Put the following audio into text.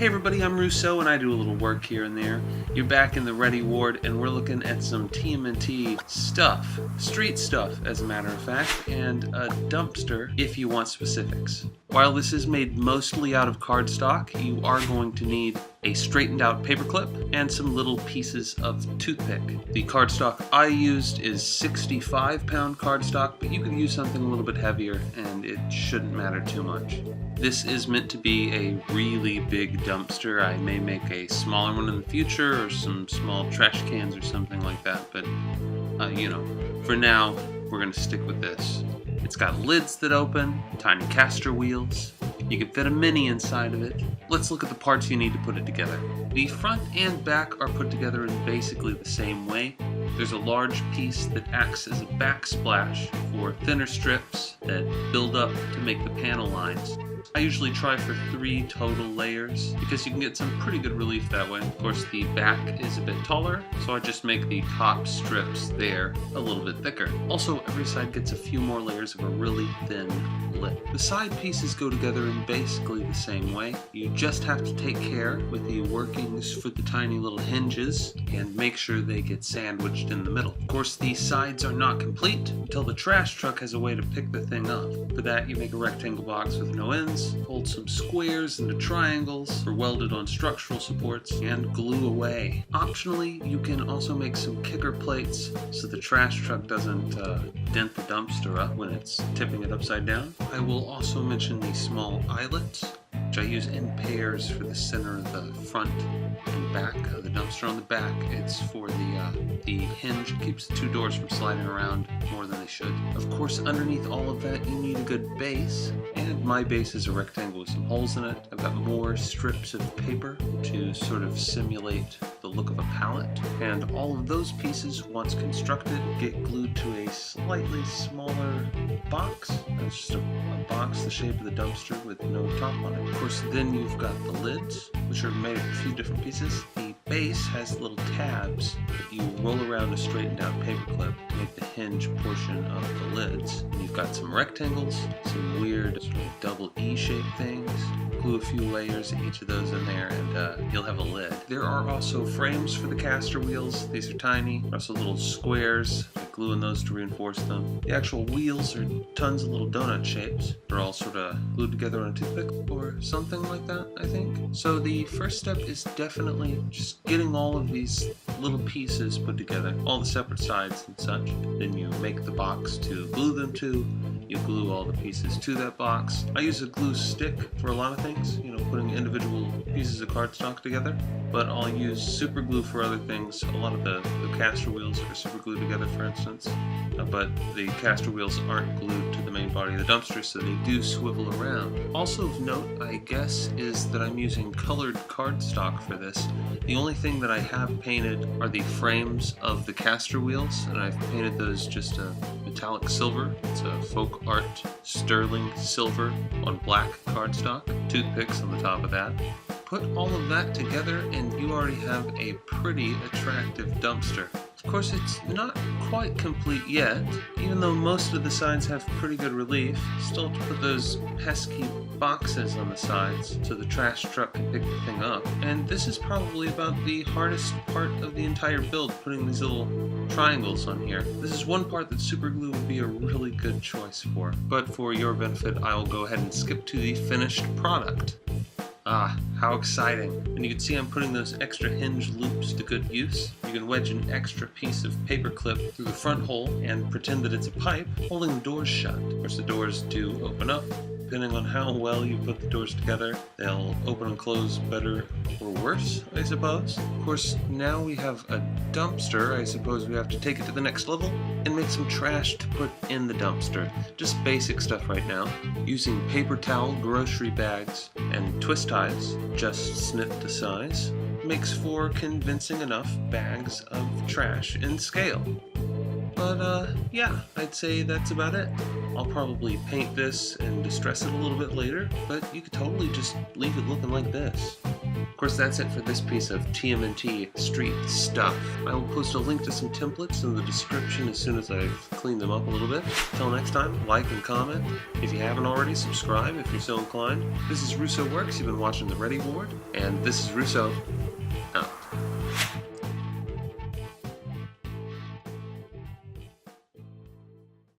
Hey everybody, I'm Rousseau and I do a little work here and there. You're back in the Ready Ward and we're looking at some TMNT stuff. Street stuff, as a matter of fact, and a dumpster if you want specifics. While this is made mostly out of cardstock, you are going to need a straightened out paperclip and some little pieces of toothpick. The cardstock I used is 65-pound cardstock, but you could use something a little bit heavier and it shouldn't matter too much. This is meant to be a really big dumpster. I may make a smaller one in the future or some small trash cans or something like that, but for now we're going to stick with this. It's got lids that open, tiny caster wheels. You can fit a mini inside of it. Let's look at the parts you need to put it together. The front and back are put together in basically the same way. There's a large piece that acts as a backsplash for thinner strips that build up to make the panel lines. I usually try for 3 total layers because you can get some pretty good relief that way. Of course, the back is a bit taller, so I just make the top strips there a little bit thicker. Also, every side gets a few more layers of a really thin lip. The side pieces go together in basically the same way. You just have to take care with the workings for the tiny little hinges and make sure they get sandwiched in the middle. Of course, the sides are not complete until the trash truck has a way to pick the thing up. For that, you make a rectangle box with no ends, fold some squares into triangles for welded on structural supports, and glue away. Optionally, you can also make some kicker plates so the trash truck doesn't dent the dumpster up when it's tipping it upside down. I will also mention the small eyelets, which I use in pairs for the center of the front and back of the dumpster. On the back, it's for the hinge. It keeps the 2 doors from sliding around more than they should. Of course, underneath all of that, you need a good base, and my base is a rectangle with some holes in it. I've got more strips of paper to sort of simulate the look of a pallet, and all of those pieces, once constructed, get glued to a slightly smaller box. It's just a box the shape of the dumpster with no top on it. Of course, then you've got the lids, which are made of a few different pieces. The base has little tabs that you roll around a straightened out paperclip to make the hinge portion of the lids. And you've got some rectangles, some weird sort of double E-shaped things. Glue a few layers of each of those in there and you'll have a lid. There are also frames for the caster wheels. These are tiny. Also little squares. I glue in those to reinforce them. The actual wheels are tons of little donut shapes. They're all sort of glued together on a toothpick or something like that, I think. So the first step is definitely just getting all of these little pieces put together, all the separate sides and such. Then you make the box to glue them to. You glue all the pieces to that box. I use a glue stick for a lot of things, putting individual pieces of cardstock together, but I'll use super glue for other things. A lot of the caster wheels are super glued together, for instance, but the caster wheels aren't glued to the main body of the dumpster, so they do swivel around. Also of note, I guess, is that I'm using colored cardstock for this. The only thing that I have painted are the frames of the caster wheels, and I've painted those just a metallic silver. It's a folk art sterling silver on black cardstock. Toothpicks on the top of that. Put all of that together and you already have a pretty attractive dumpster. Of course, it's not quite complete yet. Even though most of the sides have pretty good relief, still have to put those pesky boxes on the sides so the trash truck can pick the thing up. And this is probably about the hardest part of the entire build, putting these little triangles on here. This is one part that super glue would be a really good choice for. But for your benefit, I will go ahead and skip to the finished product. Ah, how exciting. And you can see I'm putting those extra hinge loops to good use. You can wedge an extra piece of paper clip through the front hole and pretend that it's a pipe, holding the doors shut. Of course, the doors do open up. Depending on how well you put the doors together, they'll open and close better or worse, I suppose. Of course, now we have a dumpster. I suppose we have to take it to the next level and make some trash to put in the dumpster. Just basic stuff right now. Using paper towel, grocery bags, and twist ties, just snip to size, makes for convincing enough bags of trash in scale. But yeah, I'd say that's about it. I'll probably paint this and distress it a little bit later, but you could totally just leave it looking like this. Of course, that's it for this piece of TMNT street stuff. I will post a link to some templates in the description as soon as I've cleaned them up a little bit. Till next time, like and comment. If you haven't already, subscribe if you're so inclined. This is Russo Works. You've been watching The Ready Ward, and this is Russo out.